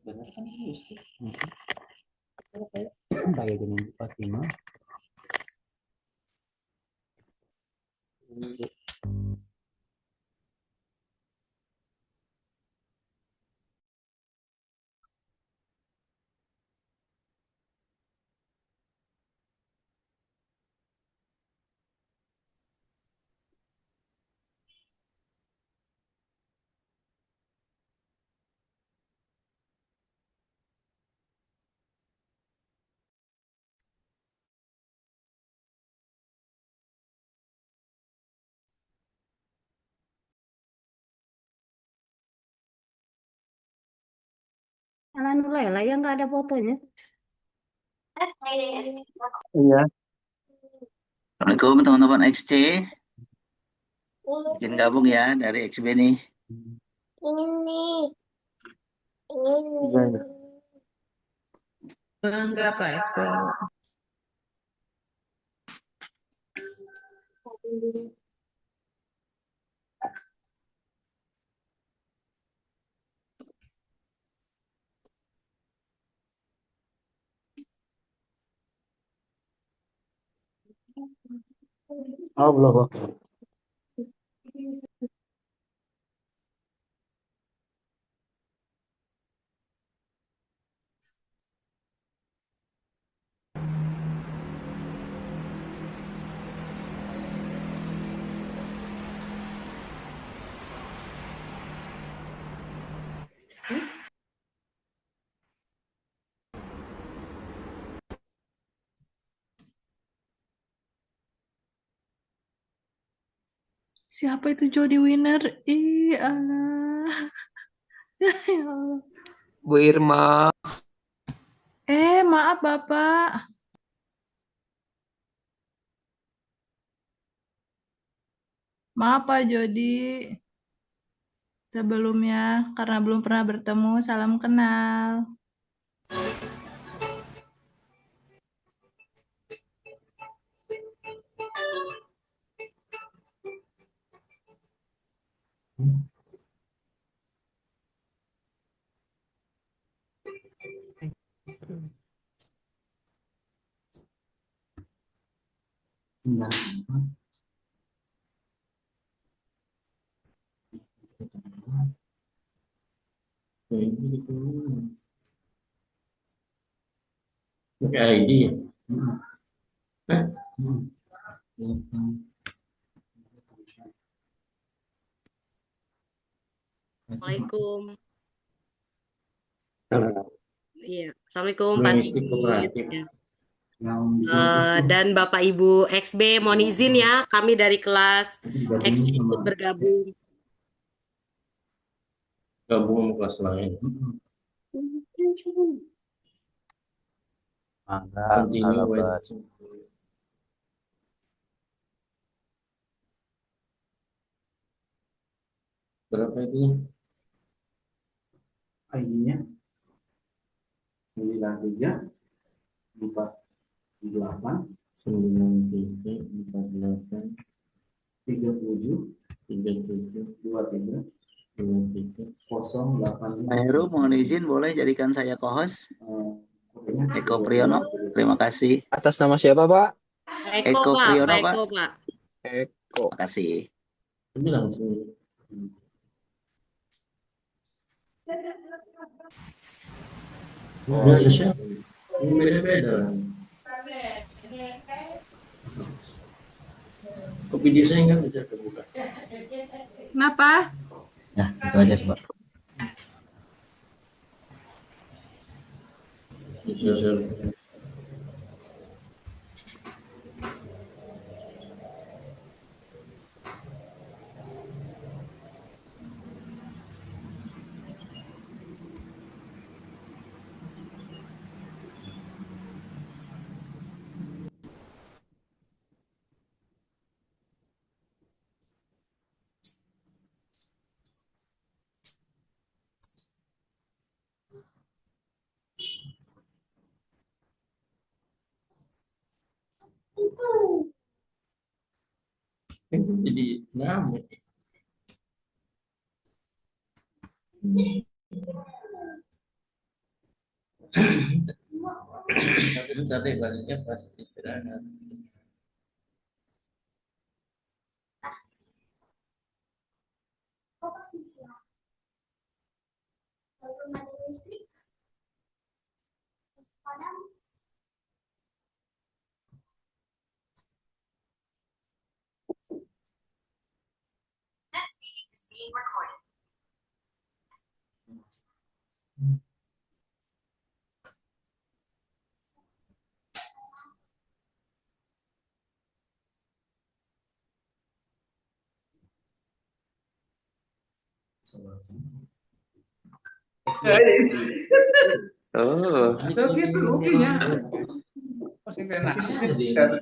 Bener kan halus tuh. Kayak gini Fatimah. Jalan dulu ya lah, yang nggak ada fotonya. Iya. Assalamualaikum teman-teman XC, izin gabung ya dari XB nih. Ini, Gimana? Enggak, Pak Eko. Oh, belum. Siapa itu Jody Winner? Ih, Allah. Ya Allah. Bu Irma, Maaf Bapak. Maaf Pak Jody. Sebelumnya, karena belum pernah bertemu, salam kenal. Nah, ini gitu. Pakai ID ya? Eh? Assalamualaikum. Kalau Iya, Assalamualaikum Pak logistik Sigit. kooperatif. Ya. Yang Dan Bapak Ibu XB mohon izin ya, kami dari kelas XC gabung sama ikut bergabung. gabung sama kelas lain. Continue with berapa itu? ID-nya 9348 Pak Heru, mohon izin boleh jadikan saya co-host. Eko Priyono, terima kasih. atas nama siapa, Pak? Pak Eko Eko Pak, Priyono, Pak Pak. Eko Pak. Eko. Terima kasih. Ini langsung Oh, biasa ini beda-beda. Kopi desain kan bisa kebuka. Kenapa? Ya, itu aja coba. Bisa. Itu jadi nama. Tapi tadi baliknya pas istirahat. Oh, Itu ruginya.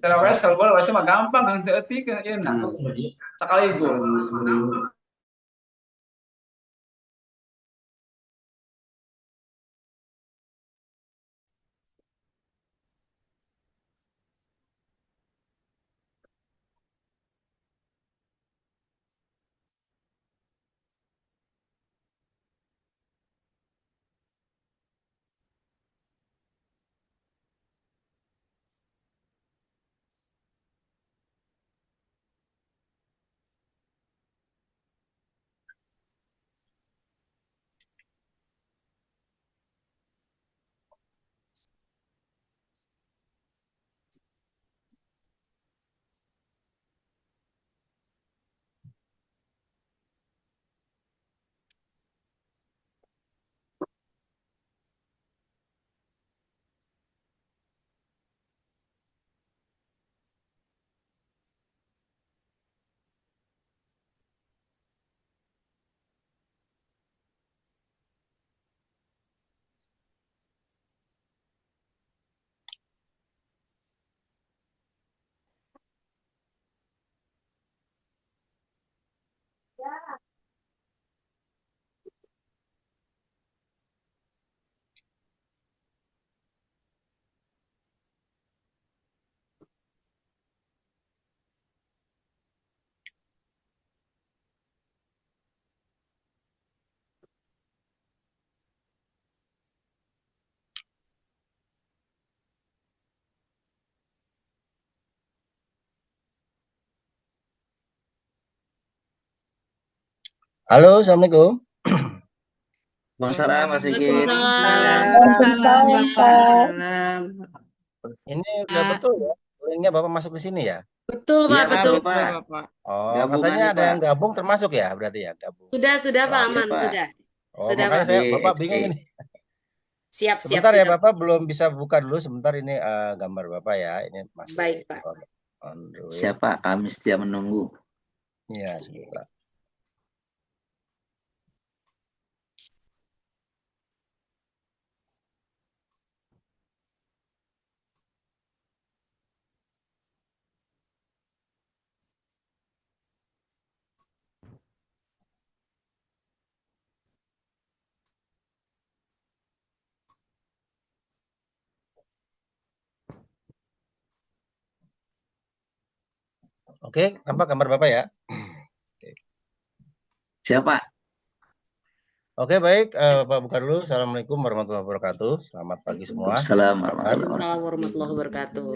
Kalau wrestle bola wrestle mah gampang kan seetik kan enak. Sekali gol. Halo, Assalamualaikum. Waalaikumsalam Mas Sigit. Waalaikumsalam. Waalaikumsalam, Bapak. Salam. Ini udah betul ya? Linknya Bapak masuk di sini ya? Betul, Pak, Iya, betul, Pak. betul, Bapak. Oh, Gabungan katanya nih, ada Pak. yang gabung termasuk ya, berarti ya gabung. Sudah, Pak, Iya, aman, Pak. sudah. Oh, Sudah, makanya Pak. Bapak DXT. bingung ini. Siap, Sebentar ya sudah. Bapak, belum bisa buka dulu. Sebentar ini gambar Bapak ya. Ini masih Baik, Pak. Android. Siapa? Kami setia menunggu. Iya, sebentar. Oke, nampak gambar Bapak ya? Siapa? Oke, baik. Bapak buka dulu. Assalamualaikum warahmatullahi wabarakatuh. Selamat pagi semua. Assalamualaikum warahmatullahi wabarakatuh. Waalaikumsalam warahmatullahi wabarakatuh.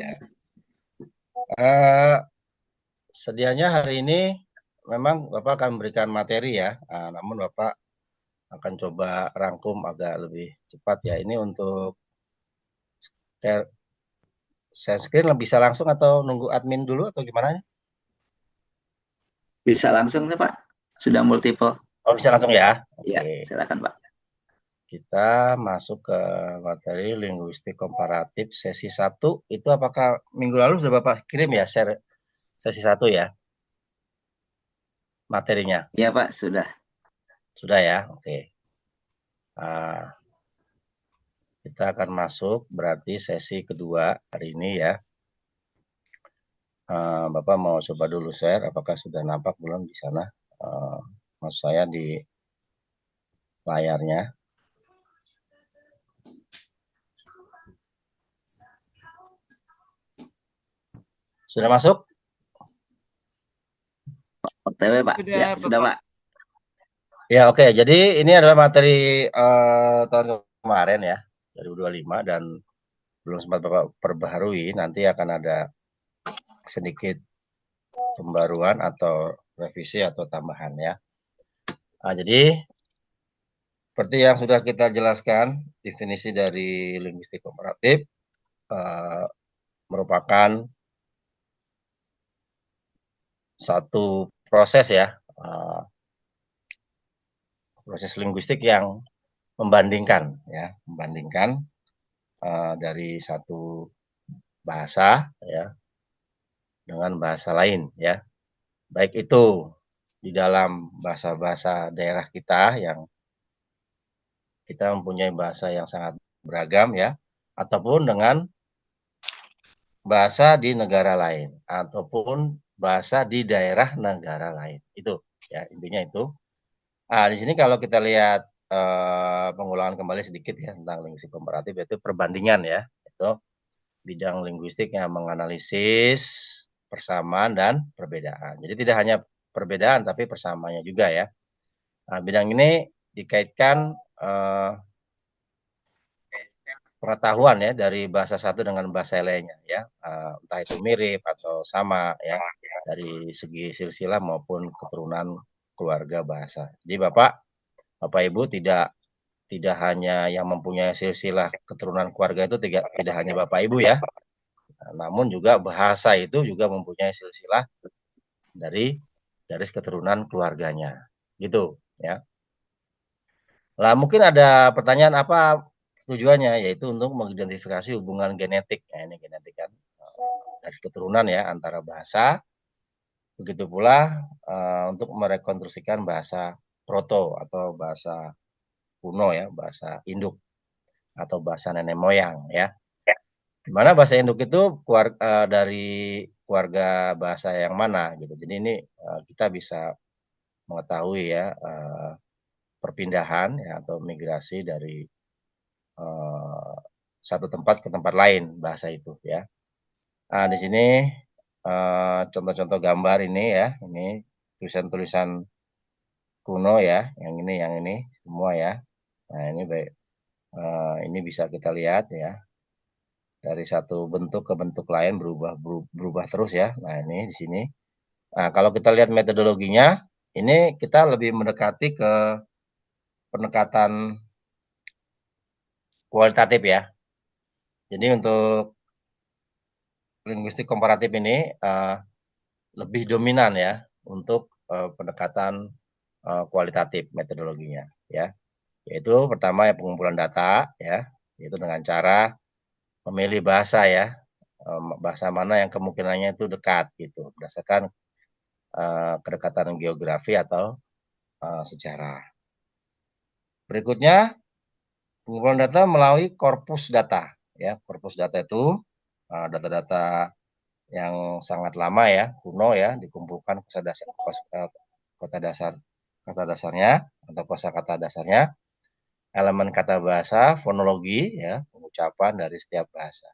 Sedianya hari ini memang Bapak akan memberikan materi ya, namun Bapak akan coba rangkum agak lebih cepat ya. Ini untuk share screen bisa langsung atau nunggu admin dulu atau gimana? Bisa langsung nih, Pak. Sudah multiple. Oh, bisa langsung ya? Iya, Oke. silakan, Pak. Kita masuk ke materi linguistik komparatif sesi 1. Itu apakah minggu lalu sudah Bapak kirim ya share sesi 1 ya? Materinya. Iya, Pak, sudah. Sudah ya? Oke. Kita akan masuk berarti sesi kedua hari ini ya. Bapak mau coba dulu share, apakah sudah nampak belum di sana? Maksud saya di layarnya. Sudah masuk? OTW, Pak. Sudah, Ya, sudah, Pak. Ya, oke. Jadi ini adalah materi tahun kemarin ya. 2025 dan belum sempat Bapak perbaharui, nanti akan ada sedikit pembaruan atau revisi atau tambahan ya. Nah, jadi seperti yang sudah kita jelaskan, definisi dari linguistik komparatif merupakan satu proses ya, proses linguistik yang membandingkan ya, membandingkan dari satu bahasa ya dengan bahasa lain ya, baik itu di dalam bahasa-bahasa daerah kita yang kita mempunyai bahasa yang sangat beragam ya, ataupun dengan bahasa di negara lain ataupun bahasa di daerah negara lain. Itu ya, intinya itu. Di sini kalau kita lihat pengulangan kembali sedikit ya tentang linguistik komparatif, yaitu perbandingan ya. Itu bidang linguistik yang menganalisis persamaan dan perbedaan. Jadi tidak hanya perbedaan tapi persamaannya juga ya. Bidang ini dikaitkan pengetahuan ya dari bahasa satu dengan bahasa lainnya ya, entah itu mirip atau sama ya dari segi silsilah maupun keturunan keluarga bahasa. Jadi Bapak Ibu tidak hanya yang mempunyai silsilah keturunan keluarga itu tidak hanya Bapak Ibu ya, namun juga bahasa itu juga mempunyai silsilah dari garis keturunan keluarganya gitu ya. Lah mungkin ada pertanyaan apa tujuannya, yaitu untuk mengidentifikasi hubungan genetik. Nah, ini genetik kan dari keturunan ya antara bahasa, begitu pula untuk merekonstruksikan bahasa proto atau bahasa kuno ya, bahasa induk atau bahasa nenek moyang ya. Dimana bahasa induk itu dari keluarga bahasa yang mana gitu. Jadi ini kita bisa mengetahui ya perpindahan ya atau migrasi dari satu tempat ke tempat lain bahasa itu ya. Di sini contoh-contoh gambar ini ya, ini tulisan-tulisan kuno ya, yang ini semua ya. Nah ini baik, ini bisa kita lihat ya, dari satu bentuk ke bentuk lain berubah terus ya. Nah ini di sini. Nah kalau kita lihat metodologinya, ini kita lebih mendekati ke pendekatan kualitatif ya. Jadi untuk linguistik komparatif ini lebih dominan ya untuk pendekatan kualitatif metodologinya ya. Yaitu pertama ya pengumpulan data ya, yaitu dengan cara memilih bahasa ya, bahasa mana yang kemungkinannya itu dekat gitu berdasarkan kedekatan geografi atau sejarah. Berikutnya pengumpulan data melalui korpus data ya. Korpus data itu data-data yang sangat lama ya, kuno ya, dikumpulkan kata dasarnya atau kosakata dasarnya, elemen kata bahasa, fonologi ya, pengucapan dari setiap bahasa.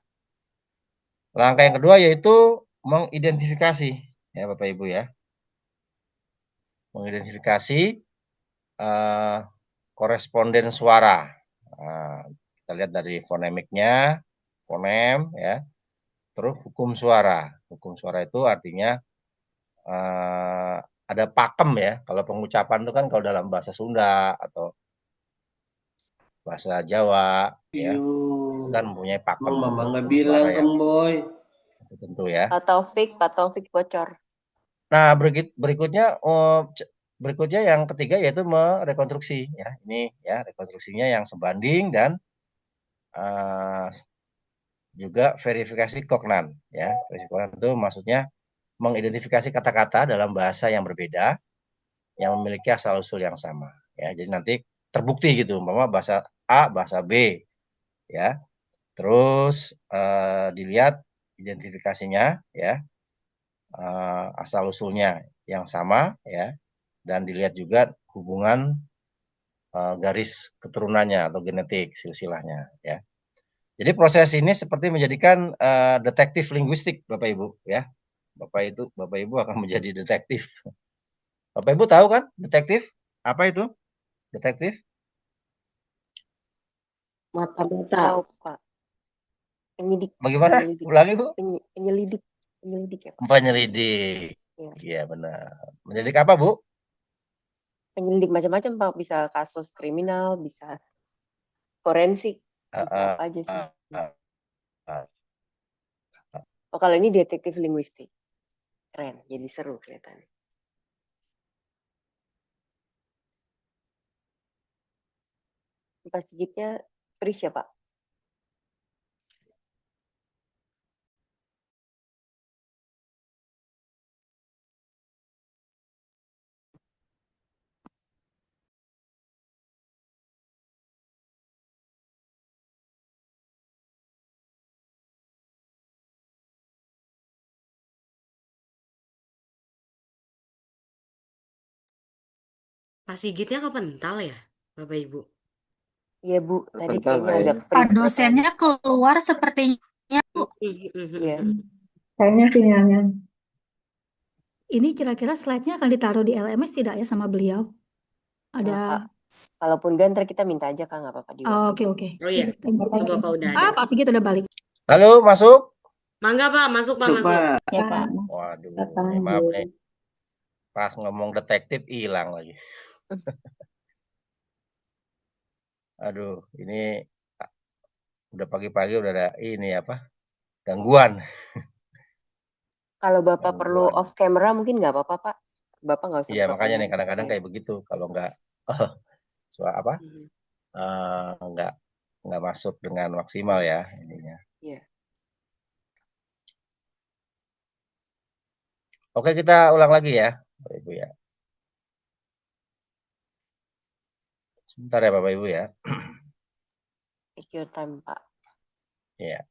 Langkah yang kedua yaitu mengidentifikasi ya Bapak Ibu ya. Mengidentifikasi koresponden suara. Nah, kita lihat dari fonemiknya, fonem ya. Terus hukum suara. Hukum suara itu artinya ada pakem ya. Kalau pengucapan itu kan kalau dalam bahasa Sunda atau bahasa Jawa ya, itu kan mempunyai pakem. Mama nggak bilang Kang Boy. Itu tentu ya. Pak Taufik bocor. Nah, berikutnya yang ketiga yaitu merekonstruksi ya. Ini ya rekonstruksinya yang sebanding dan juga verifikasi kognan ya. Verifikasi kognan itu maksudnya mengidentifikasi kata-kata dalam bahasa yang berbeda yang memiliki asal usul yang sama ya. Jadi nanti terbukti gitu umpama bahasa A bahasa B ya. Terus dilihat identifikasinya ya, asal usulnya yang sama ya, dan dilihat juga hubungan garis keturunannya atau genetik silsilahnya ya. Jadi proses ini seperti menjadikan detektif linguistik Bapak Ibu ya. Bapak Ibu akan menjadi detektif. Bapak Ibu tahu kan detektif? Apa itu? Detektif? Mata-mata. Tahu, Pak. Penyidik. Bagaimana? Penyelidik. Ulangi, Bu. Penyelidik. Penyelidik ya, Pak. Penyelidik. Iya. Iya, benar. Menyelidik apa, Bu? Penyelidik macam-macam, Pak. Bisa kasus kriminal, bisa forensik, Ah, bisa ah, apa aja sih. ah, ah, ah. Oh, kalau ini detektif linguistik. Keren, jadi seru kelihatannya. Pak Sigitnya freeze ya, Pak? Pak Sigitnya kepental ya, Bapak Ibu? Iya, Bu. Tadi Kepental kayaknya kayaknya. agak Pak freeze berapa lama. dosennya keluar sepertinya, Bu. Iya. Kayaknya sinyalnya. Ini kira-kira slide-nya akan ditaruh di LMS tidak ya sama beliau? Kak, Ada. kalaupun enggak, ntar kita minta aja, Kak. Nggak apa-apa di Oh, WhatsApp. oke. Oh iya, Thank you, thank you. Bapak udah ada. Pak Sigit udah balik. Halo, masuk? Mangga Pak, masuk Pak, Masuk, masuk. Pak. Ya, Pak. Waduh, ini maaf nih. Pas ngomong detektif hilang lagi. Aduh, ini udah pagi-pagi udah ada ini apa? Gangguan. Kalau Bapak Gangguan. perlu off camera mungkin nggak apa-apa, Pak. Bapak nggak usah Iya, buka makanya nih kamera. kadang-kadang Iya. kayak begitu. Kalau nggak apa? Nggak masuk dengan maksimal ya ininya. Iya. Oke, kita ulang lagi ya, Bapak Ibu ya. Sebentar ya Bapak Ibu ya. Take your time, Pak. Iya.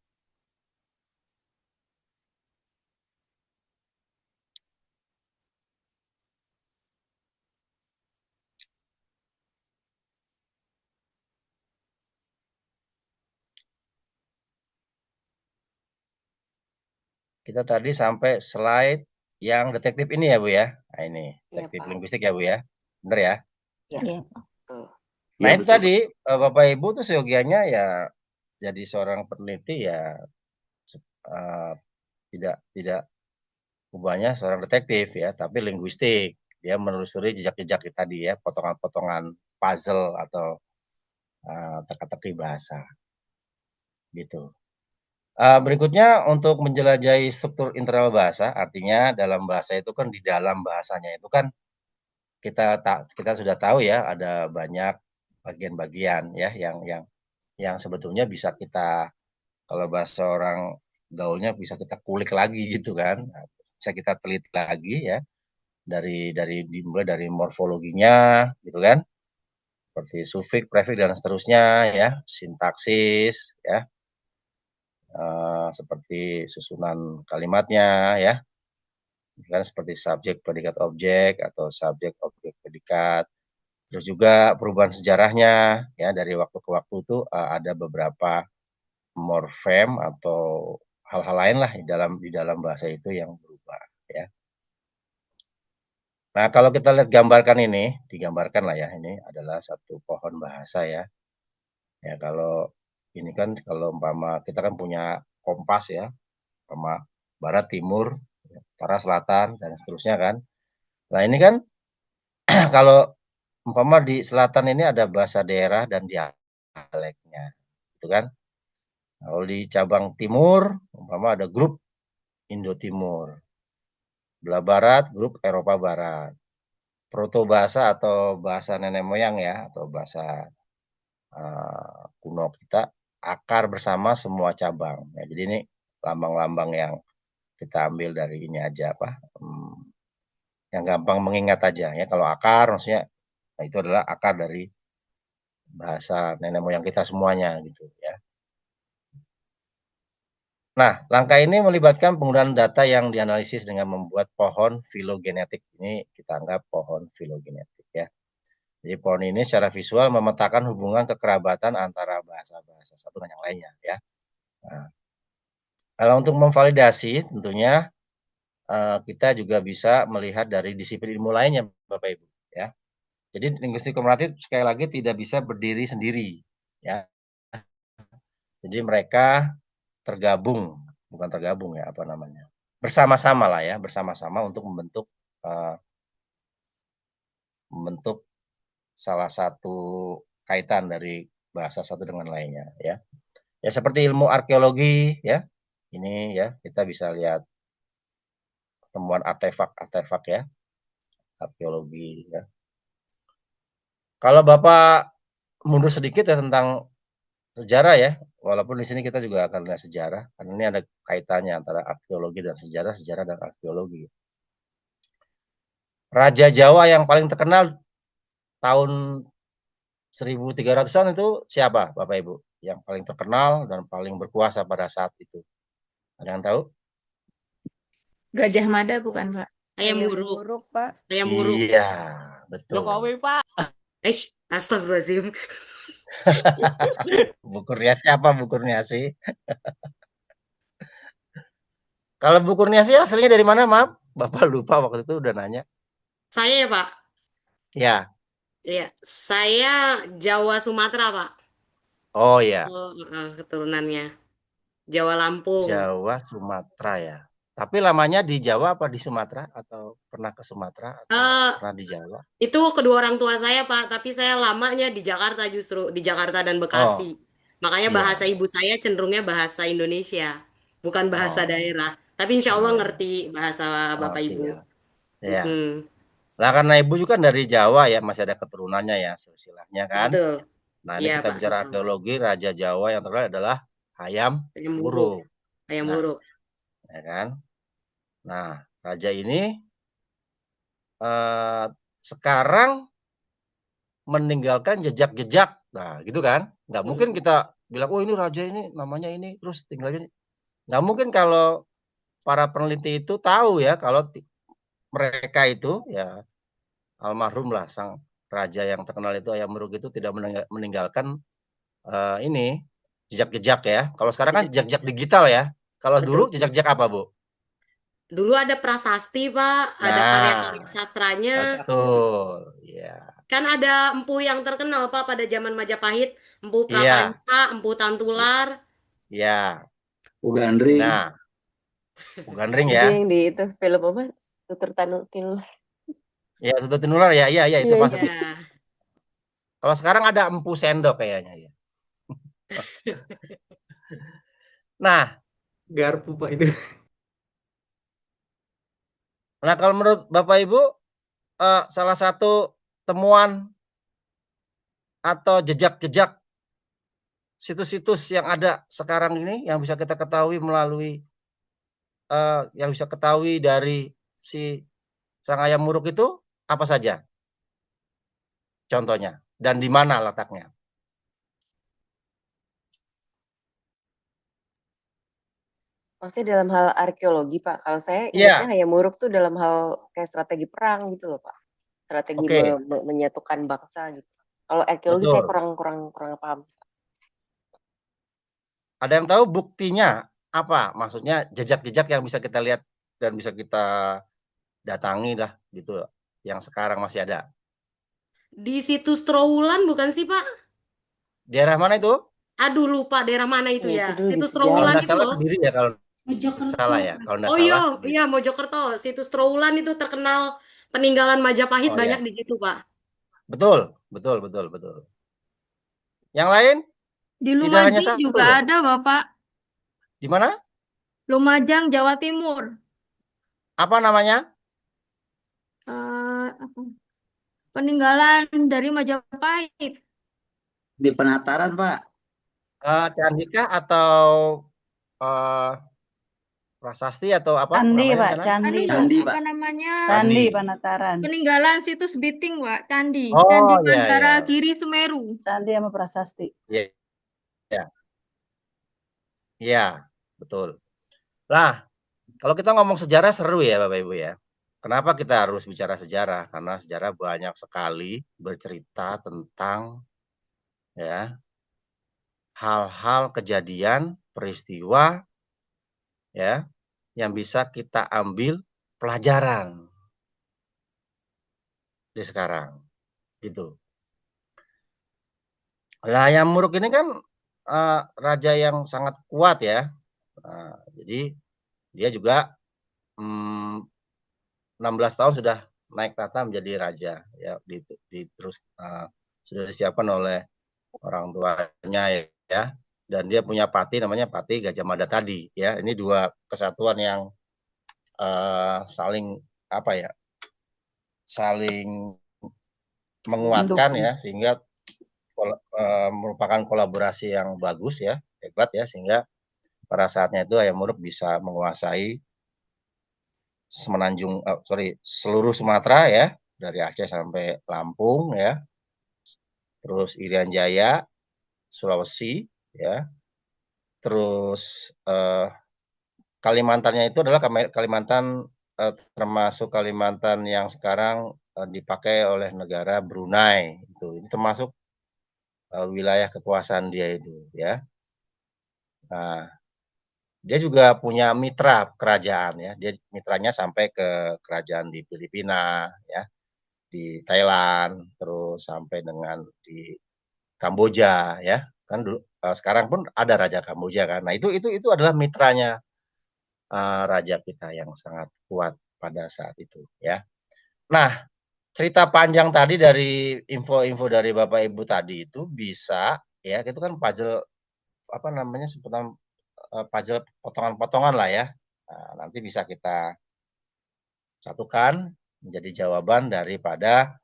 Kita tadi sampai slide yang detektif ini ya Bu ya. Nah ini, detektif linguistik ya Bu ya. Bener ya? Iya. Nah Iya, itu betul. tadi Bapak Ibu tuh seyogianya ya jadi seorang peneliti ya tidak ubahnya seorang detektif ya, tapi linguistik. Dia menelusuri jejak-jejak tadi ya, potongan-potongan puzzle atau teka-teki bahasa. Gitu. Berikutnya untuk menjelajahi struktur internal bahasa, artinya dalam bahasa itu kan di dalam bahasanya itu kan kita sudah tahu ya ada banyak bagian-bagian ya yang sebetulnya bisa kita kalau bahasa orang gaulnya bisa kita kulik lagi gitu kan, bisa kita teliti lagi ya dimulai dari morfologinya gitu kan, seperti sufiks, prefiks dan seterusnya ya, sintaksis ya. Seperti susunan kalimatnya ya, kan seperti subjek, predikat, objek atau subjek, objek, predikat. Terus juga perubahan sejarahnya ya dari waktu ke waktu itu ada beberapa morfem atau hal-hal lain lah di dalam bahasa itu yang berubah ya. Nah kalau kita lihat gambarkan ini, digambarkan lah ya, ini adalah satu pohon bahasa ya. Ya kalau ini kan kalau umpama kita kan punya kompas ya, umpama barat, timur, utara, selatan dan seterusnya kan. Nah ini kan kalau umpama di selatan ini ada bahasa daerah dan dialeknya, gitu kan. Kalau di cabang timur umpama ada grup Indo Timur, belah barat grup Eropa Barat. Proto bahasa atau bahasa nenek moyang ya, atau bahasa kuno kita akar bersama semua cabang. Ya, jadi ini lambang-lambang yang kita ambil dari ini aja apa, yang gampang mengingat aja ya. Kalau akar maksudnya nah itu adalah akar dari bahasa nenek moyang kita semuanya gitu ya. Nah, langkah ini melibatkan penggunaan data yang dianalisis dengan membuat pohon filogenetik. Ini kita anggap pohon filogenetik ya. Jadi pohon ini secara visual memetakan hubungan kekerabatan antara bahasa-bahasa satu dengan yang lainnya ya. Nah, kalau untuk memvalidasi tentunya kita juga bisa melihat dari disiplin ilmu lainnya Bapak Ibu ya. Jadi linguistik komparatif sekali lagi tidak bisa berdiri sendiri ya. Jadi mereka tergabung, bukan tergabung ya, apa namanya? Bersama-sama lah ya, bersama-sama untuk membentuk salah satu kaitan dari bahasa satu dengan lainnya ya. Ya seperti ilmu arkeologi ya. Ini ya, kita bisa lihat temuan artefak-artefak ya, arkeologi ya. Kalau Bapak mundur sedikit ya tentang sejarah ya, walaupun di sini kita juga akan lihat sejarah, karena ini ada kaitannya antara arkeologi dan sejarah, sejarah dan arkeologi. Raja Jawa yang paling terkenal tahun 1300-an itu siapa, Bapak Ibu? Yang paling terkenal dan paling berkuasa pada saat itu. Ada yang tahu? Gajah Mada bukan, Pak? Ayam buruk. Pak. Ayam buruk. Iya, betul. Jokowi, Pak. Astagfirullahaladzim. Bu Kurniasi apa Bu Kurniasi? Kalau Bu Kurniasi aslinya dari mana, maaf? Bapak lupa waktu itu udah nanya. Saya ya, Pak? Ya. Iya, saya Jawa Sumatera, Pak. Oh ya. Oh, keturunannya. Jawa Lampung. Jawa Sumatera ya. Tapi lamanya di Jawa apa di Sumatera? Atau pernah ke Sumatera atau pernah di Jawa? Itu kedua orang tua saya, Pak. Tapi saya lamanya di Jakarta justru. Di Jakarta dan Bekasi. Makanya bahasa ibu saya cenderungnya bahasa Indonesia. Bukan bahasa daerah. Tapi insya Allah ngerti bahasa Bapak Ibu. Ya. Nah, karena Ibu juga dari Jawa ya, masih ada keturunannya ya, silsilahnya kan. Betul. Nah, ini kita bicara arkeologi, Raja Jawa yang terkenal adalah Hayam Wuruk. Hayam Wuruk. Ya kan? Nah, raja ini sekarang meninggalkan jejak-jejak. Nah, gitu kan? Nggak mungkin kita bilang, oh ini raja ini namanya ini, terus tinggalnya ini. Nggak mungkin kalau para peneliti itu tahu ya, kalau mereka itu ya almarhum lah sang raja yang terkenal itu Hayam Wuruk itu tidak meninggalkan ini jejak-jejak ya. Kalau sekarang kan jejak-jejak digital ya. Kalau dulu jejak-jejak apa, Bu? Dulu ada prasasti, Pak. Ada karya-karya sastranya. Betul, ya. Kan ada empu yang terkenal, Pak, pada zaman Majapahit. Empu Prapanca, Empu Tantular. Iya. Bu Gandring. Nah, Bu Gandring ya. Yang di itu film apa? Tutur Tinular. Ya, Tutur Tinular ya, iya itu masuk. Kalau sekarang ada Empu Sendok kayaknya ya. Nah, Garpu Pak itu. Nah, kalau menurut Bapak Ibu, salah satu temuan atau jejak-jejak situs-situs yang ada sekarang ini yang bisa kita ketahui melalui yang bisa ketahui dari si sang Hayam Wuruk itu apa saja? Contohnya dan di mana letaknya? Maksudnya dalam hal arkeologi, Pak. Kalau saya ingatnya Hayam Wuruk tuh dalam hal kayak strategi perang gitu loh, Pak. Strategi menyatukan bangsa gitu. Kalau arkeologi saya kurang paham sih, Pak. Ada yang tahu buktinya apa? Maksudnya jejak-jejak yang bisa kita lihat dan bisa kita datangi lah gitu, yang sekarang masih ada. Di situs Trowulan bukan sih, Pak? Daerah mana itu? Aduh, lupa daerah mana itu ya. Situs Trowulan itu loh. Diri ya kalau salah ya, kalau enggak salah. Iya, Mojokerto. Situs Trowulan itu terkenal peninggalan Majapahit banyak di situ, Pak. Betul. Yang lain? Di Lumajang juga ada, Bapak. Di mana? Lumajang, Jawa Timur. Apa namanya? Peninggalan dari Majapahit. Di Penataran, Pak. Candika atau prasasti atau apa? Candi, Pak. Candi, Pak. Apa namanya? Candi Penataran. Peninggalan situs Biting, Pak. Candi. Oh, Candi iya, Mandara Giri Semeru. Candi sama prasasti. Iya, betul. Lah, kalau kita ngomong sejarah seru ya Bapak Ibu ya. Kenapa kita harus bicara sejarah? Karena sejarah banyak sekali bercerita tentang ya hal-hal kejadian, peristiwa ya yang bisa kita ambil pelajaran di sekarang gitu. Lah Hayam Wuruk ini kan raja yang sangat kuat ya. Jadi dia juga 16 tahun sudah naik tahta menjadi raja ya, terus sudah disiapkan oleh orang tuanya ya, dan dia punya pati namanya Pati Gajah Mada tadi ya. Ini dua kesatuan yang saling apa ya, saling menguatkan ya, sehingga merupakan kolaborasi yang bagus ya, hebat ya, sehingga pada saatnya itu Hayam Wuruk bisa menguasai seluruh Sumatera ya, dari Aceh sampai Lampung ya, terus Irian Jaya, Sulawesi ya, terus Kalimantannya itu adalah Kalimantan termasuk Kalimantan yang sekarang dipakai oleh negara Brunei, itu termasuk wilayah kekuasaan dia itu ya. Nah, dia juga punya mitra kerajaan ya. Dia mitranya sampai ke kerajaan di Filipina ya, di Thailand, terus sampai dengan di Kamboja ya. Kan dulu, sekarang pun ada raja Kamboja kan. Nah, itu adalah mitranya raja kita yang sangat kuat pada saat itu ya. Nah, cerita panjang tadi dari info-info dari Bapak Ibu tadi itu bisa ya, itu kan puzzle apa namanya, sebutan puzzle potongan-potongan lah ya. Nah, nanti bisa kita satukan menjadi jawaban daripada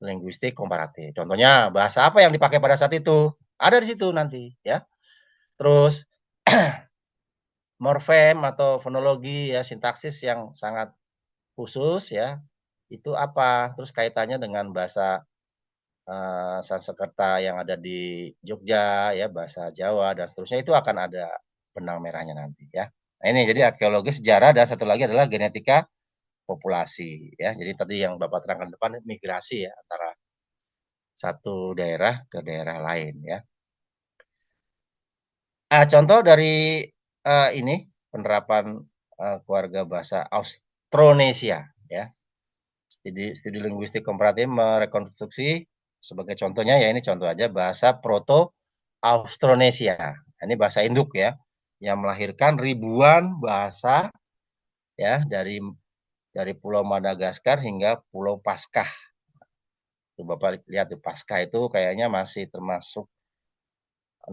linguistik komparatif. Contohnya bahasa apa yang dipakai pada saat itu? Ada di situ nanti ya. Terus morfem atau fonologi ya, sintaksis yang sangat khusus ya. Itu apa? Terus kaitannya dengan bahasa Sanskerta yang ada di Jogja ya, bahasa Jawa dan seterusnya, itu akan ada benang merahnya nanti ya. Nah, ini jadi arkeologi, sejarah, dan satu lagi adalah genetika populasi ya. Jadi tadi yang Bapak terangkan depan, migrasi ya antara satu daerah ke daerah lain ya. Contoh dari ini penerapan keluarga bahasa Austronesia ya. Studi linguistik komparatif merekonstruksi sebagai contohnya ya, ini contoh aja, bahasa Proto-Austronesia. Ini bahasa induk ya, yang melahirkan ribuan bahasa ya, dari Pulau Madagaskar hingga Pulau Paskah. Tuh Bapak lihat tuh, Paskah itu kayaknya masih termasuk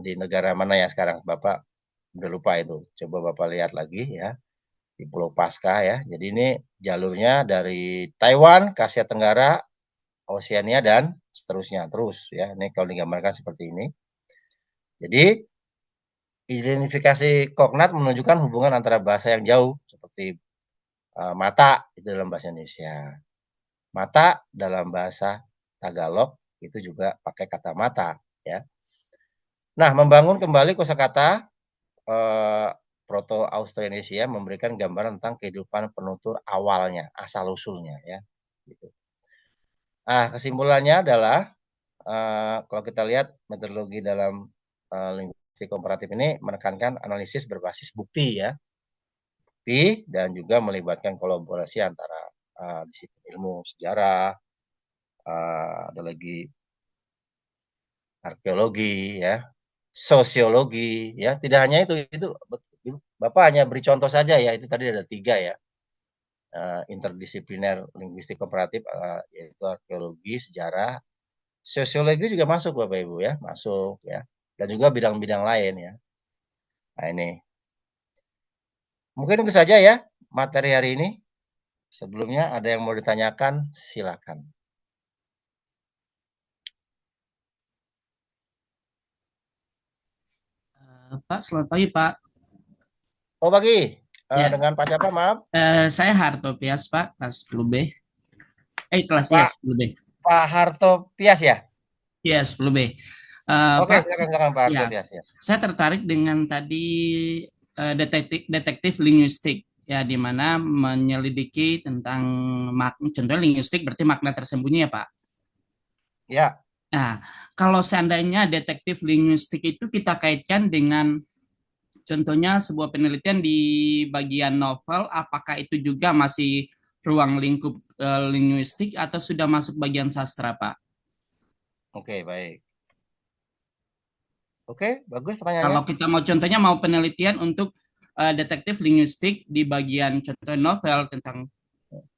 di negara mana ya sekarang, Bapak udah lupa itu. Coba Bapak lihat lagi ya, di Pulau Paskah ya. Jadi ini jalurnya dari Taiwan ke Asia Tenggara, Oseania, dan seterusnya terus ya. Ini kalau digambarkan seperti ini. Jadi identifikasi kognat menunjukkan hubungan antara bahasa yang jauh seperti mata itu dalam bahasa Indonesia. Mata dalam bahasa Tagalog itu juga pakai kata mata ya. Nah, membangun kembali kosakata Proto-Austronesia memberikan gambaran tentang kehidupan penutur awalnya, asal-usulnya ya. Gitu. Kesimpulannya adalah kalau kita lihat metodologi dalam linguistik komparatif ini menekankan analisis berbasis bukti ya. Bukti dan juga melibatkan kolaborasi antara disiplin ilmu sejarah, ada lagi arkeologi ya, sosiologi ya. Tidak hanya itu Bapak hanya beri contoh saja ya, itu tadi ada 3 ya. Interdisipliner linguistik komparatif yaitu arkeologi, sejarah, sosiologi juga masuk Bapak Ibu ya, masuk ya. Dan juga bidang-bidang lain ya. Nah, ini. Mungkin itu saja ya materi hari ini. Sebelumnya ada yang mau ditanyakan, silakan. Pak, selamat pagi Pak. Oh, pagi. Ya. Dengan Pak siapa, maaf? Saya Harto Pias Pak, kelas 10B. Kelas Pak, 10B. Pak Harto Pias ya? Ya, 10B. Oke, Pak, silakan Pak Harto Pias ya. Saya tertarik dengan tadi detektif linguistik ya, di mana menyelidiki tentang contoh linguistik berarti makna tersembunyi ya Pak. Ya. Nah, kalau seandainya detektif linguistik itu kita kaitkan dengan contohnya sebuah penelitian di bagian novel, apakah itu juga masih ruang lingkup linguistik atau sudah masuk bagian sastra, Pak? Oke, baik. Oke, bagus pertanyaannya. Kalau kita mau contohnya mau penelitian untuk detektif linguistik di bagian contoh novel tentang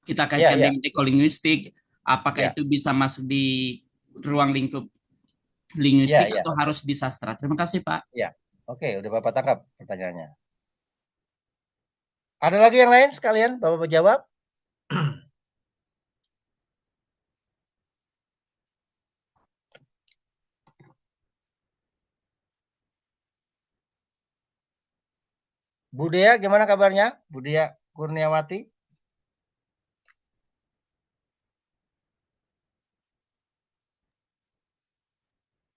kita kaitkan dengan ekolinguistik, apakah itu bisa masuk di ruang lingkup linguistik atau harus di sastra? Terima kasih, Pak. Ya, oke, udah Bapak tangkap pertanyaannya. Ada lagi yang lain sekalian Bapak jawab? Bu Dea, gimana kabarnya? Bu Dea Kurniawati?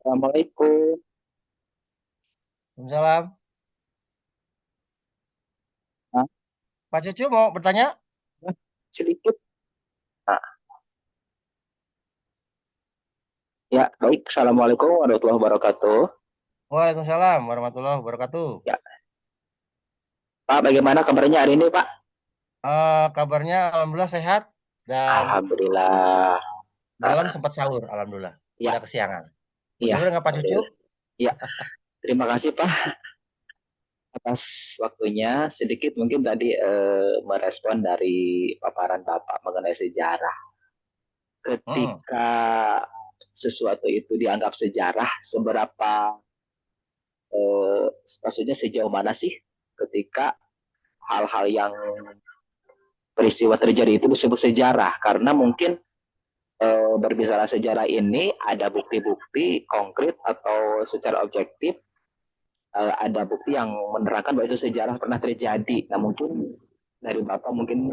Assalamualaikum. Waalaikumsalam. Pak Cucu mau bertanya? Sedikit. Ya, baik. Assalamualaikum warahmatullahi wabarakatuh. Waalaikumsalam warahmatullahi wabarakatuh. Ya. Pak, bagaimana kabarnya hari ini, Pak? Kabarnya alhamdulillah sehat dan alhamdulillah. Malam sempat sahur, alhamdulillah. Ya. Udah kesiangan. Iya. Gimana Pak Cucu? Ya. Terima kasih, Pak, atas waktunya. Sedikit mungkin tadi merespon dari paparan Bapak mengenai sejarah. Ketika sesuatu itu dianggap sejarah, seberapa maksudnya sejauh mana sih ketika hal-hal yang peristiwa terjadi itu disebut sejarah? Karena mungkin berbicara sejarah ini ada bukti-bukti konkret atau secara objektif ada bukti yang menerangkan bahwa itu sejarah pernah terjadi. Nah, mungkin dari Bapak mungkin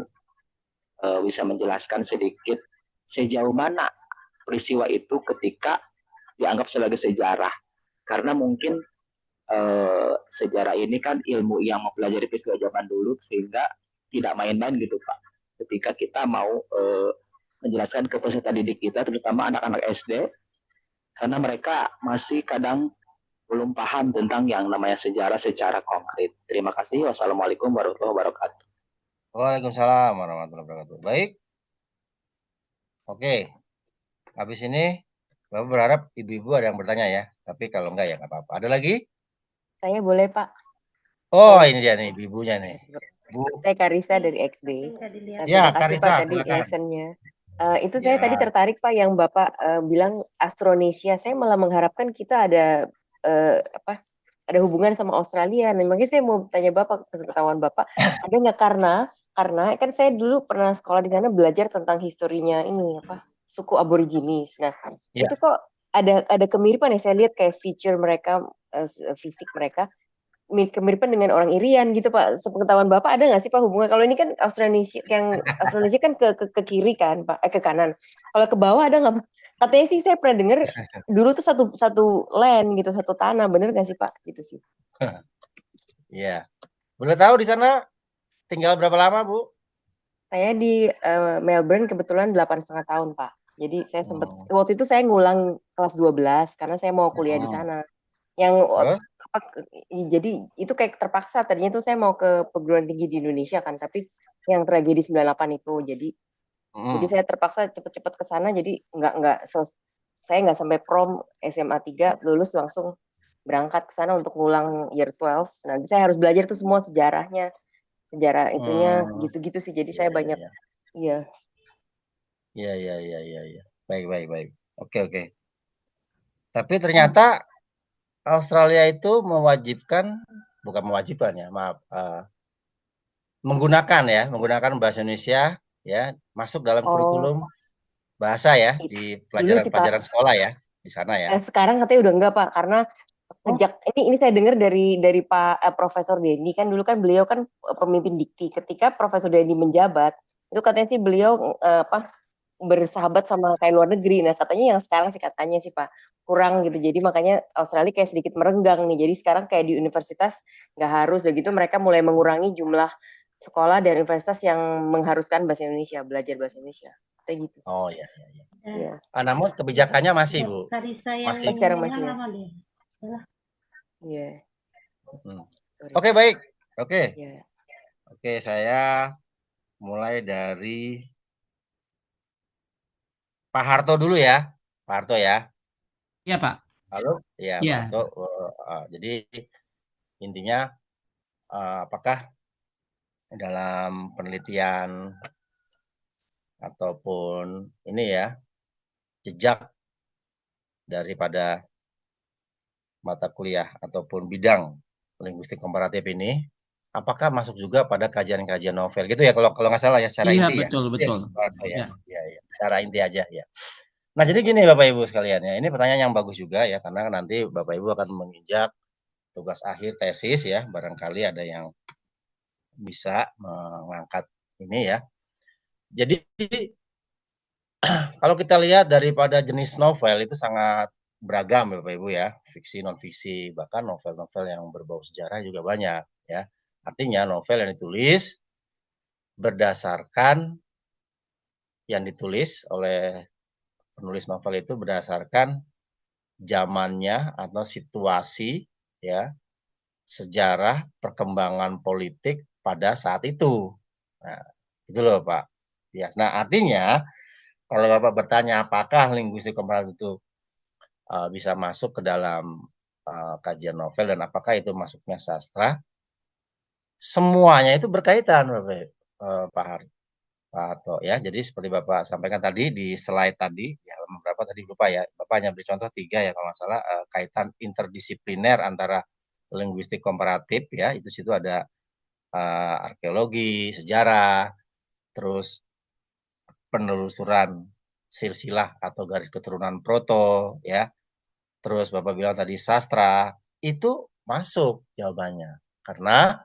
bisa menjelaskan sedikit sejauh mana peristiwa itu ketika dianggap sebagai sejarah. Karena mungkin sejarah ini kan ilmu yang mempelajari peristiwa zaman dulu, sehingga tidak main-main gitu Pak. Ketika kita mau menjelaskan ke peserta didik kita, terutama anak-anak SD, karena mereka masih kadang belum paham tentang yang namanya sejarah secara konkret. Terima kasih. Wassalamualaikum warahmatullahi wabarakatuh. Waalaikumsalam warahmatullahi wabarakatuh. Baik. Oke. Habis ini Bapak berharap ibu-ibu ada yang bertanya ya. Tapi kalau enggak ya nggak apa-apa. Ada lagi? Saya boleh, Pak. Oh, ini dia nih, ibunya nih. Bu. Saya Karisa dari XB. Ya, Terima kasih Karisa, Pak tadi silakan. lessonnya. Itu saya tadi tertarik Pak yang Bapak bilang Astronesia. Saya malah mengharapkan kita ada ada hubungan sama Australia. Nah, makanya saya mau tanya Bapak, pengetahuan Bapak, ada nggak karena kan saya dulu pernah sekolah di sana belajar tentang historinya ini suku aborigines. Nah, itu kok ada kemiripan ya, saya lihat kayak feature mereka, fisik mereka kemiripan dengan orang Irian gitu Pak. Sepengetahuan Bapak ada nggak sih Pak hubungan? Kalau ini kan Australasia kan ke kiri kan Pak, ke kanan. Kalau ke bawah ada nggak Pak? Katanya sih saya pernah dengar dulu tuh satu land gitu, satu tanah, bener nggak sih Pak? Gitu sih. Iya. Boleh tahu di sana tinggal berapa lama Bu? Saya di Melbourne kebetulan 8,5 tahun Pak. Jadi saya sempat waktu itu saya ngulang kelas 12 karena saya mau kuliah di sana. Yang jadi itu kayak terpaksa, tadinya tuh saya mau ke perguruan tinggi di Indonesia kan, tapi yang tragedi 98 itu jadi saya terpaksa cepet-cepet ke sana, jadi saya nggak sampai prom SMA 3 lulus langsung berangkat ke sana untuk ngulang year 12. Nah, saya harus belajar tuh semua sejarahnya, sejarah itunya gitu-gitu sih. Jadi saya banyak Iya. Baik. Oke. Tapi ternyata Australia itu menggunakan bahasa Indonesia ya, masuk dalam kurikulum bahasa ya di pelajaran sekolah ya di sana ya. Sekarang katanya udah enggak Pak, karena sejak ini saya dengar dari Pak Profesor Dendi, kan dulu kan beliau kan pemimpin dikti. Ketika Profesor Dendi menjabat, itu katanya sih beliau bersahabat sama kayak luar negeri. Nah, katanya yang sekarang sih katanya sih Pak kurang gitu. Jadi makanya Australia kayak sedikit merenggang nih. Jadi sekarang kayak di universitas nggak harus begitu, mereka mulai mengurangi jumlah sekolah dan universitas yang mengharuskan bahasa Indonesia, belajar bahasa Indonesia. Kayak gitu. Oh iya. Namun kebijakannya masih Bu. Masih sekarang masih. Iya. Oke, baik. Oke. Oke, saya mulai dari Pak Harto dulu ya. Pak Harto ya. Iya, Pak. Halo, ya Pak Ya, Harto. Jadi intinya apakah dalam penelitian ataupun ini ya jejak daripada mata kuliah ataupun bidang linguistik komparatif ini, apakah masuk juga pada kajian-kajian novel gitu ya kalau nggak salah ya secara iya inti ya. betul betul. Ya, Ya. ya, secara inti aja ya. Nah jadi gini Bapak Ibu sekalian ya, ini pertanyaan yang bagus juga ya karena nanti Bapak Ibu akan menginjak tugas akhir tesis ya, barangkali ada yang bisa mengangkat ini ya. Jadi kalau kita lihat daripada jenis novel itu sangat beragam Bapak Ibu ya, fiksi, non fiksi, bahkan novel-novel yang berbau sejarah juga banyak ya. Artinya novel yang ditulis berdasarkan yang ditulis oleh penulis novel itu berdasarkan zamannya atau situasi ya, sejarah perkembangan politik pada saat itu. Nah, itu loh Pak. Ya, nah artinya kalau Bapak bertanya apakah linguistik komparatif itu bisa masuk ke dalam kajian novel dan apakah itu masuknya sastra, semuanya itu berkaitan Pak Harto ya. Jadi seperti Bapak sampaikan tadi di slide tadi, ya berapa tadi lupa ya, Bapak hanya beri contoh 3 ya kalau nggak salah, kaitan interdisipliner antara linguistik komparatif ya, itu situ ada arkeologi, sejarah, terus penelusuran silsilah atau garis keturunan proto ya. Terus Bapak bilang tadi sastra, itu masuk jawabannya. Karena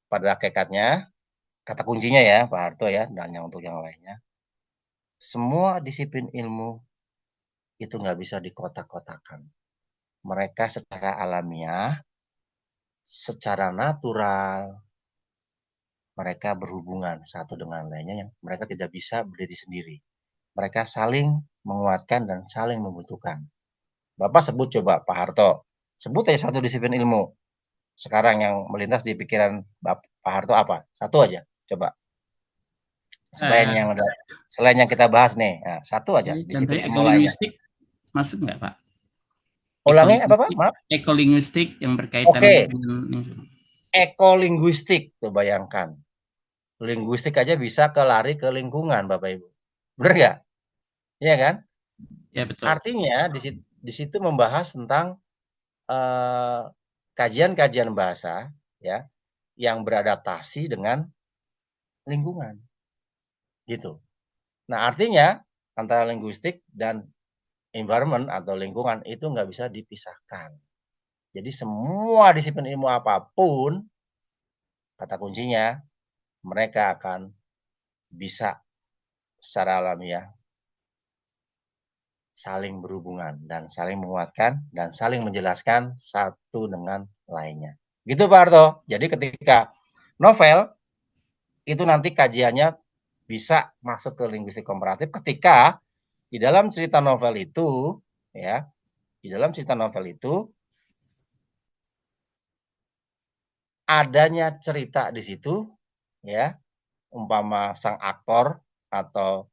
pada hakikatnya, kata kuncinya ya Pak Harto ya, dan yang untuk yang lainnya, semua disiplin ilmu itu nggak bisa dikotak-kotakan. Mereka secara alamiah, secara natural, mereka berhubungan satu dengan lainnya yang mereka tidak bisa berdiri sendiri. Mereka saling menguatkan dan saling membutuhkan. Bapak sebut coba Pak Harto, sebut aja satu disiplin ilmu. Sekarang yang melintas di pikiran Pak Harto apa? Satu aja, coba. Selain yang kita bahas nih, nah, satu aja disiplin Contohnya ilmu lainnya. ekolinguistik masuk nggak Pak? Ulangi apa Pak? Maaf. Ekolinguistik yang berkaitan dengan ekolinguistik tuh bayangkan. Linguistik aja bisa lari ke lingkungan Bapak Ibu. Benar nggak? Iya kan? Ya betul. Artinya di situ membahas tentang kajian-kajian bahasa ya yang beradaptasi dengan lingkungan. Gitu. Nah, artinya antara linguistik dan environment atau lingkungan itu nggak bisa dipisahkan. Jadi semua disiplin ilmu apapun, kata kuncinya, mereka akan bisa secara alamiah saling berhubungan dan saling menguatkan dan saling menjelaskan satu dengan lainnya. Gitu Pak Harto. Jadi ketika novel itu nanti kajiannya bisa masuk ke linguistik komparatif ketika di dalam cerita novel itu ya, di dalam cerita novel itu adanya cerita di situ ya, umpama sang aktor atau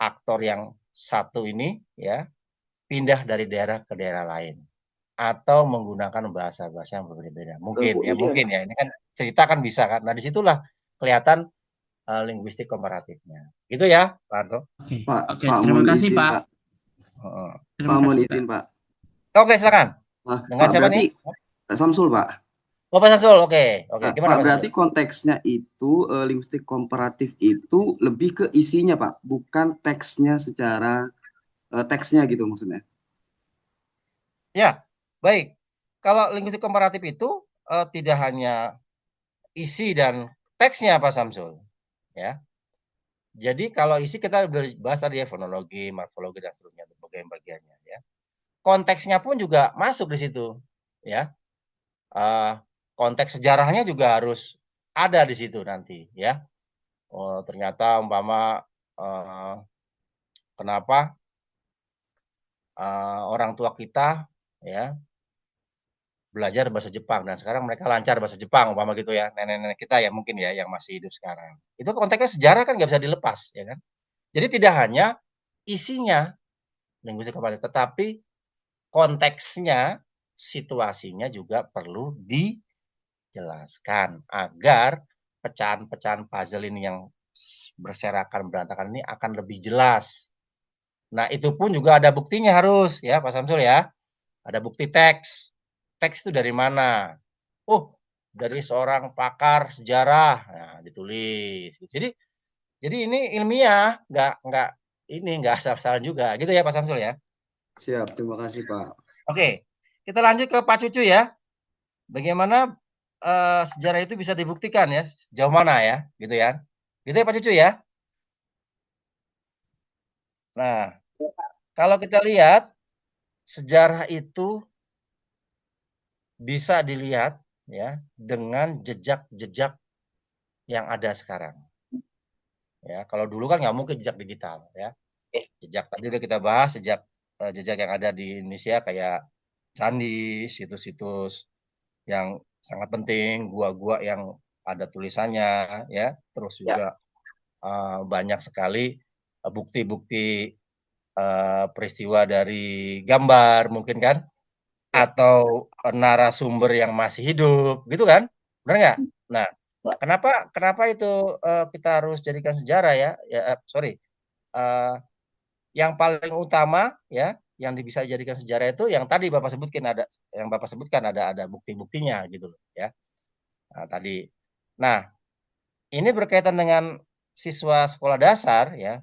aktor yang satu ini ya pindah dari daerah ke daerah lain atau menggunakan bahasa-bahasa yang berbeda-beda. Mungkin ya ini kan cerita kan bisa kan. Nah, disitulah kelihatan linguistik komparatifnya. Gitu ya, Pak Harto. Pak, terima kasih Pak. Pak, mohon izin Pak. Oke, silakan. Dengan siapa nih? Samsul Pak. Oh, Pak Samsul, oke. Gimana Pak, berarti konteksnya itu linguistik komparatif itu lebih ke isinya Pak, bukan teksnya secara teksnya gitu maksudnya. Ya, baik. Kalau linguistik komparatif itu tidak hanya isi dan teksnya Pak Samsul, ya. Jadi kalau isi kita bahas tadi ya fonologi, morfologi dan seterusnya bagian-bagiannya ya. Konteksnya pun juga masuk di situ, ya. Konteks sejarahnya juga harus ada di situ nanti, ya. Oh, ternyata umpama kenapa orang tua kita, ya, belajar bahasa Jepang dan sekarang mereka lancar bahasa Jepang umpama gitu ya, nenek-nenek kita ya mungkin ya yang masih hidup sekarang. Itu konteksnya sejarah kan nggak bisa dilepas ya kan. Jadi tidak hanya isinya linguistik komparatif, tetapi konteksnya, situasinya juga perlu dijelaskan agar pecahan-pecahan puzzle ini yang berserakan berantakan ini akan lebih jelas. Nah, itu pun juga ada buktinya harus ya, Pak Samsul ya. Ada bukti teks. Teks itu dari mana? Oh, dari seorang pakar sejarah. Nah, ditulis. Jadi ini ilmiah, nggak asal-asalan juga, gitu ya Pak Samsul ya. Siap, terima kasih Pak. Oke, kita lanjut ke Pak Cucu ya. Bagaimana sejarah itu bisa dibuktikan ya, sejauh mana ya, gitu ya. Gitu ya Pak Cucu ya. Nah, kalau kita lihat sejarah itu bisa dilihat ya dengan jejak-jejak yang ada sekarang. Ya, kalau dulu kan nggak mungkin jejak digital ya. Jejak tadi udah kita bahas jejak yang ada di Indonesia kayak candi, situs-situs yang sangat penting, gua-gua yang ada tulisannya ya, terus juga banyak sekali bukti-bukti peristiwa dari gambar mungkin kan, atau narasumber yang masih hidup gitu kan, benar nggak? Nah, kenapa itu kita harus jadikan sejarah ya? Sorry, yang paling utama ya, yang bisa dijadikan sejarah itu yang tadi Bapak sebutkan ada bukti-buktinya gitu loh ya. Nah, tadi. Nah, ini berkaitan dengan siswa sekolah dasar ya.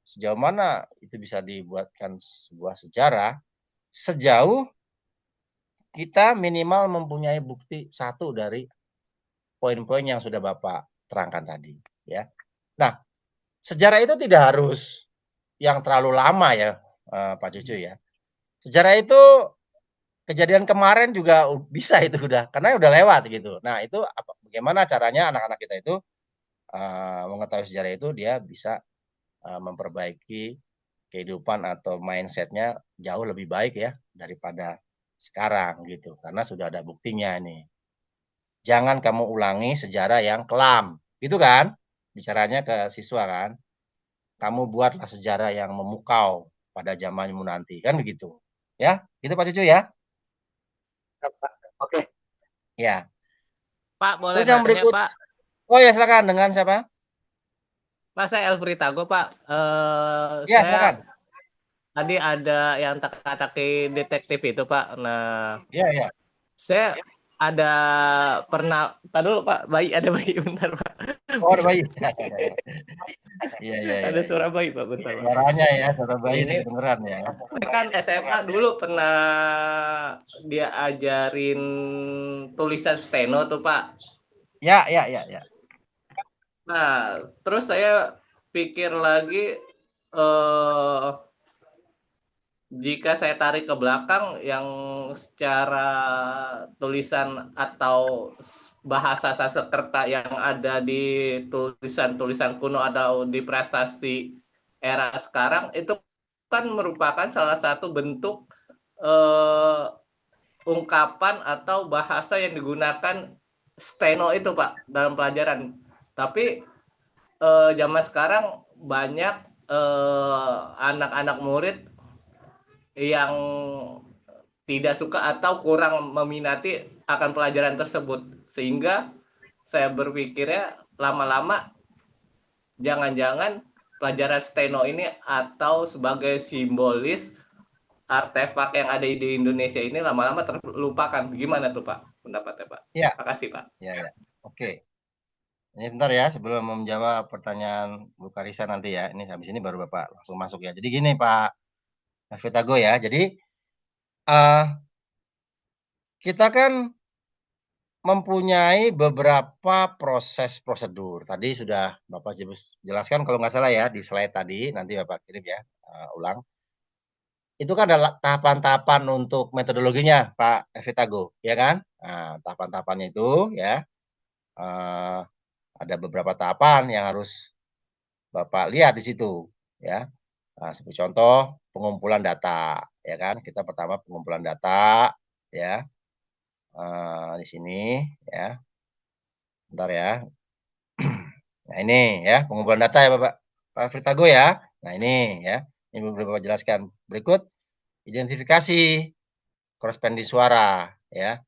Sejauh mana itu bisa dibuatkan sebuah sejarah sejauh kita minimal mempunyai bukti satu dari poin-poin yang sudah Bapak terangkan tadi ya. Nah, sejarah itu tidak harus yang terlalu lama ya Pak Cucu ya. Sejarah itu kejadian kemarin juga bisa itu udah karena udah lewat gitu. Nah, itu bagaimana caranya anak-anak kita itu mengetahui sejarah itu dia bisa memperbaiki kehidupan atau mindsetnya jauh lebih baik ya daripada sekarang gitu karena sudah ada buktinya nih. Jangan kamu ulangi sejarah yang kelam gitu kan bicaranya ke siswa kan. Kamu buatlah sejarah yang memukau pada zamanmu nanti kan begitu ya gitu Pak Cucu ya. Oke. Ya. Pak, boleh Terus yang nanya, berikut. Pak? Oh ya, silakan. Dengan siapa? Pak, saya Elfri Tago, Pak. Ya, Saya silakan. tadi ada yang teka-teki detektif itu, Pak. Nah, ya. Saya ada pernah, tadi dulu Pak, ada bayi bentar Pak. Oh, ada bayi. Iya. Ada suara bayi Pak, bentar Pak. Suaranya ya, suara bayi Ini kedengeran ya. saya kan SMA dulu pernah dia ajarin tulisan steno tuh Pak. Ya. Nah, terus saya pikir lagi jika saya tarik ke belakang yang secara tulisan atau bahasa Sanskerta yang ada di tulisan-tulisan kuno atau di prestasi era sekarang itu kan merupakan salah satu bentuk ungkapan atau bahasa yang digunakan steno itu Pak dalam pelajaran. Tapi zaman sekarang banyak anak-anak murid yang tidak suka atau kurang meminati akan pelajaran tersebut, sehingga saya berpikirnya lama-lama jangan-jangan pelajaran steno ini atau sebagai simbolis artefak yang ada di Indonesia ini lama-lama terlupakan. Gimana tuh Pak pendapatnya Pak? Ya. Makasih Pak. Ya. Oke. Ini bentar ya sebelum menjawab pertanyaan Bu Karisa nanti ya. Ini habis ini baru Bapak langsung masuk ya. Jadi gini Pak Vitago ya. Jadi kita kan mempunyai beberapa proses prosedur. Tadi sudah Bapak jelaskan kalau nggak salah ya di slide tadi. Nanti Bapak kirim ya ulang. Itu kan adalah tahapan-tahapan untuk metodologinya Pak Vitago, ya kan? Nah, tahapan-tahapannya itu ya ada beberapa tahapan yang harus Bapak lihat di situ, ya. Nah, seperti contoh pengumpulan data, ya kan? Kita pertama pengumpulan data, ya. Di sini, ya. Bentar ya. Nah ini ya pengumpulan data ya Pak Vitago ya. Nah ini ya. Ini Bapak jelaskan. Berikut identifikasi koresponden suara ya.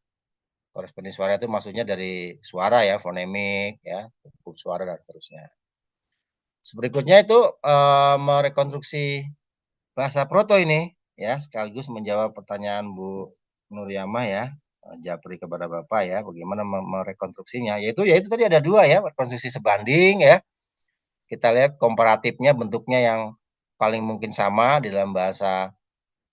Koresponden suara itu maksudnya dari suara ya, fonemik ya, hukum suara dan seterusnya. Berikutnya itu merekonstruksi bahasa proto ini ya, sekaligus menjawab pertanyaan Bu Nuryamah ya, Japri kepada Bapak ya, bagaimana merekonstruksinya. Yaitu tadi ada 2 ya, rekonstruksi sebanding ya. Kita lihat komparatifnya bentuknya yang paling mungkin sama di dalam bahasa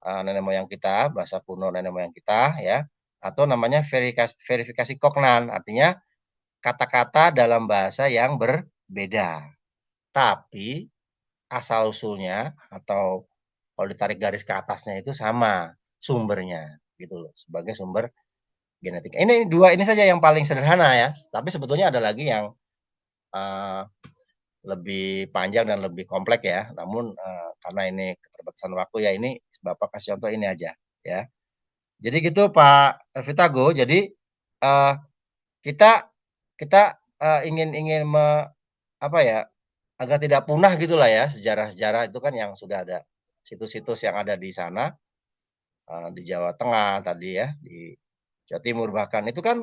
nenek moyang kita, bahasa kuno nenek moyang kita ya, atau namanya verifikasi kognan, artinya kata-kata dalam bahasa yang berbeda. Tapi asal usulnya atau kalau ditarik garis ke atasnya itu sama sumbernya gitu loh, sebagai sumber genetika. Ini 2 ini saja yang paling sederhana ya, tapi sebetulnya ada lagi yang lebih panjang dan lebih kompleks ya. Namun karena ini keterbatasan waktu ya, ini Bapak kasih contoh ini aja ya. Jadi gitu Pak Elvitago. Jadi kita ingin apa ya, agar tidak punah gitulah ya sejarah-sejarah itu kan yang sudah ada situs-situs yang ada di sana di Jawa Tengah tadi ya, di Jawa Timur bahkan itu kan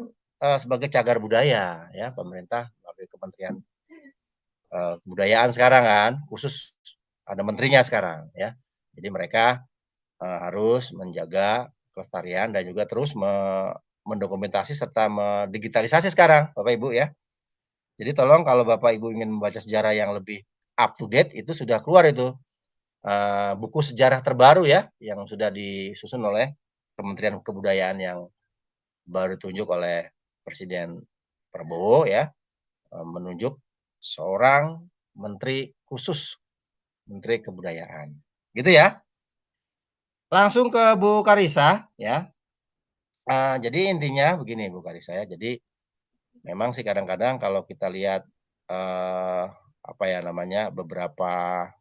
sebagai cagar budaya ya, pemerintah melalui Kementerian Kebudayaan sekarang kan khusus ada menterinya sekarang ya. Jadi mereka harus menjaga kelestarian dan juga terus mendokumentasi serta mendigitalisasi sekarang Bapak Ibu ya. Jadi tolong kalau Bapak Ibu ingin membaca sejarah yang lebih up to date itu sudah keluar itu buku sejarah terbaru ya yang sudah disusun oleh Kementerian Kebudayaan yang baru ditunjuk oleh Presiden Prabowo ya, menunjuk seorang menteri khusus, Menteri Kebudayaan. Gitu ya. Langsung ke Bu Karissa ya. Jadi intinya begini Bu Karissa ya. Jadi memang sih kadang-kadang kalau kita lihat apa ya namanya beberapa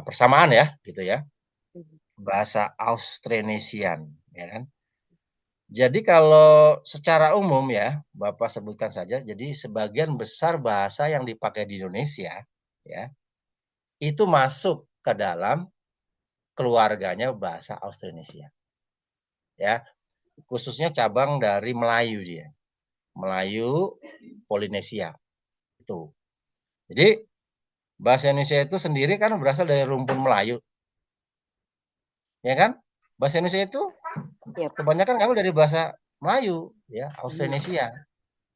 persamaan ya gitu ya. Bahasa Austronesian ya kan. Jadi kalau secara umum ya, Bapak sebutkan saja, jadi sebagian besar bahasa yang dipakai di Indonesia ya, itu masuk ke dalam keluarganya bahasa Austronesia. Ya. Khususnya cabang dari Melayu dia. Melayu Polinesia. Itu. Jadi bahasa Indonesia itu sendiri kan berasal dari rumpun Melayu. Ya kan? Bahasa Indonesia itu kebanyakan ngambil dari bahasa Melayu, ya, Austronesia.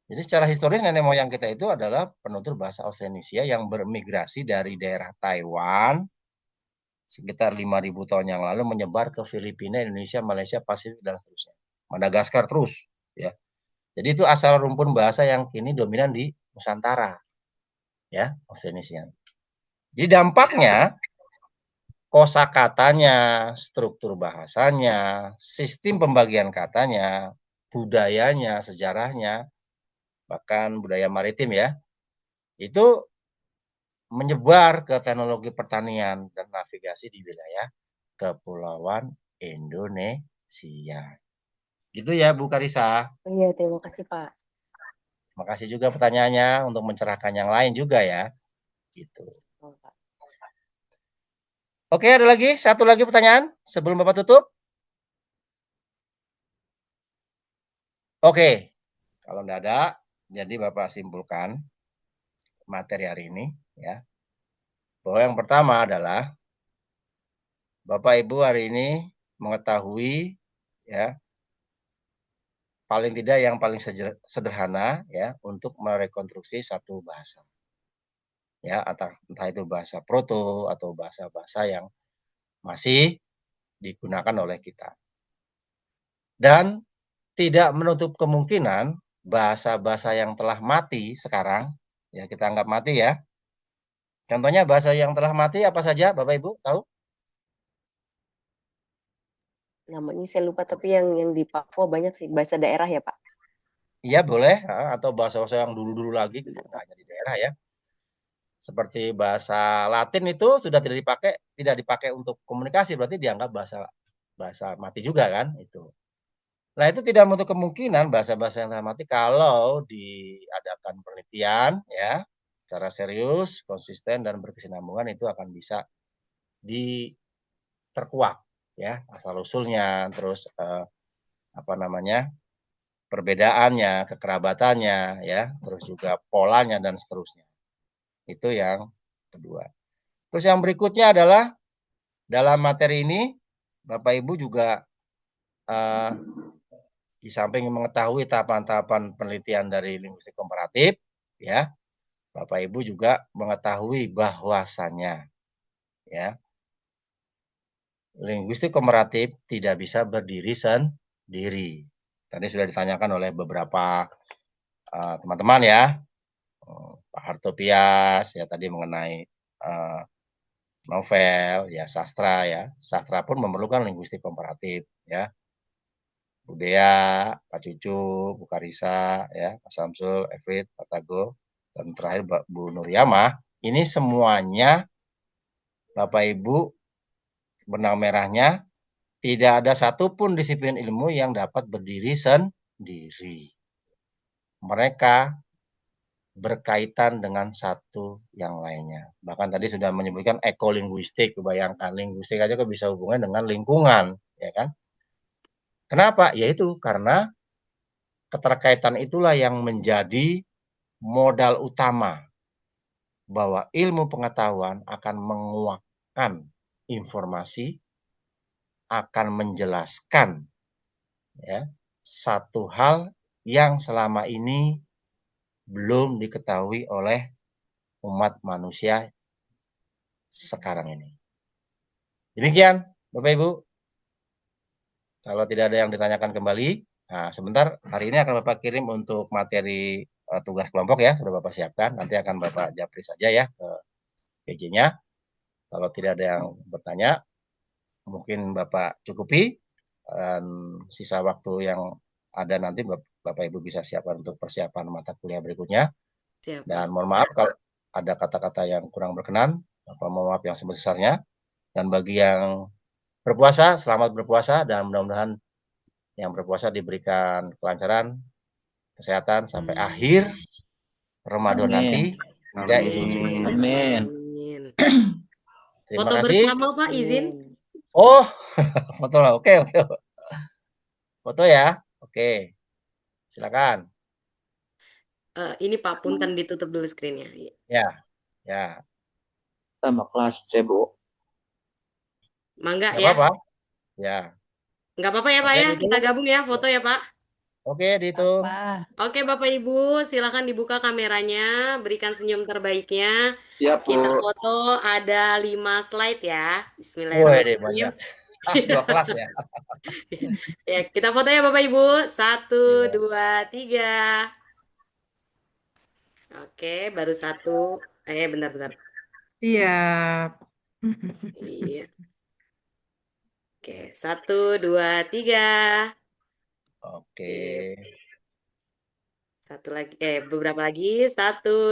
Jadi secara historis nenek moyang kita itu adalah penutur bahasa Austronesia yang bermigrasi dari daerah Taiwan sekitar 5.000 tahun yang lalu menyebar ke Filipina, Indonesia, Malaysia, Pasifik dan seterusnya. Madagaskar terus, ya. Jadi itu asal rumpun bahasa yang kini dominan di Nusantara, ya, Austronesia. Jadi dampaknya kosakatanya, struktur bahasanya, sistem pembagian katanya, budayanya, sejarahnya, bahkan budaya maritim ya, itu menyebar ke teknologi pertanian dan navigasi di wilayah Kepulauan Indonesia. Gitu ya Bu Karissa. Iya, terima kasih Pak. Terima kasih juga pertanyaannya untuk mencerahkan yang lain juga ya. Gitu. Oke, ada lagi satu lagi pertanyaan sebelum Bapak tutup. Oke, kalau tidak ada, jadi Bapak simpulkan materi hari ini ya. Bahwa yang pertama adalah Bapak Ibu hari ini mengetahui ya paling tidak yang paling sederhana ya untuk merekonstruksi satu bahasa. Ya, entah itu bahasa proto atau bahasa-bahasa yang masih digunakan oleh kita. Dan tidak menutup kemungkinan bahasa-bahasa yang telah mati sekarang, ya kita anggap mati ya. Contohnya bahasa yang telah mati apa saja Bapak Ibu tahu? Namanya saya lupa, tapi yang di Papua banyak sih bahasa daerah ya Pak. Iya boleh, atau bahasa-bahasa yang dulu-dulu lagi, tidak hanya di daerah ya. Seperti bahasa Latin itu sudah tidak dipakai untuk komunikasi, berarti dianggap bahasa mati juga kan itu. Nah itu tidak menutup kemungkinan bahasa-bahasa yang telah mati kalau diadakan penelitian ya secara serius, konsisten dan berkesinambungan itu akan bisa terkuak ya asal usulnya, terus perbedaannya, kekerabatannya ya, terus juga polanya dan seterusnya. Itu yang kedua. Terus yang berikutnya adalah dalam materi ini Bapak Ibu juga di samping mengetahui tahapan-tahapan penelitian dari linguistik komparatif, ya, Bapak Ibu juga mengetahui bahwasannya, ya, linguistik komparatif tidak bisa berdiri sendiri. Tadi sudah ditanyakan oleh beberapa teman-teman ya, Pak Hartopias ya tadi mengenai novel, ya sastra ya, sastra pun memerlukan linguistik komparatif ya. Bu Dea, Pak Cucu, Bu Karisa, ya, Pak Samsul, Evit, Pak Tago, dan terakhir Bu Nuryamah, ini semuanya Bapak Ibu benang merahnya tidak ada satupun disiplin ilmu yang dapat berdiri sendiri. Mereka berkaitan dengan satu yang lainnya. Bahkan tadi sudah menyebutkan ekolinguistik, bayangkan linguistik aja kok bisa hubungan dengan lingkungan, ya kan? Kenapa? Yaitu karena keterkaitan itulah yang menjadi modal utama bahwa ilmu pengetahuan akan menguakkan informasi, akan menjelaskan ya, satu hal yang selama ini belum diketahui oleh umat manusia sekarang ini. Demikian, Bapak Ibu. Kalau tidak ada yang ditanyakan kembali, nah sebentar hari ini akan Bapak kirim untuk materi tugas kelompok ya, sudah Bapak siapkan. Nanti akan Bapak japri saja ya ke PJ-nya. Kalau tidak ada yang bertanya, mungkin Bapak cukupi. Dan sisa waktu yang ada nanti Bapak Ibu bisa siapkan untuk persiapan mata kuliah berikutnya. Siap. Dan mohon maaf kalau ada kata-kata yang kurang berkenan, Bapak mohon maaf yang sebesar-besarnya. Dan bagi yang berpuasa, selamat berpuasa dan mudah-mudahan yang berpuasa diberikan kelancaran, kesehatan sampai akhir Ramadan nanti. Amin. Terima Foto kasih. bersama Pak, izin. Oh, foto lah. Oke. Foto ya. Oke. Silakan. Ini Pak, punten ditutup dulu screen-nya. Ya. Sama kelas C, Bu. Mangga Nggak ya. apa-apa. Ya. Nggak apa-apa ya Pak Oke, ya. Kita gabung ya foto ya Pak. Oke, dihitung. Oke Bapak Ibu, silakan dibuka kameranya, berikan senyum terbaiknya. Siap, Bu. Kita foto ada 5 slide ya. Woi, Bismillahirrahmanirrahim. banyak. 2 kelas ya. Ya, kita foto ya Bapak Ibu. 1, 2, 3. Oke, baru 1. Bentar. Siap. Iya. Oke, 1, 2, 3. Oke. Satu lagi, beberapa lagi. 1,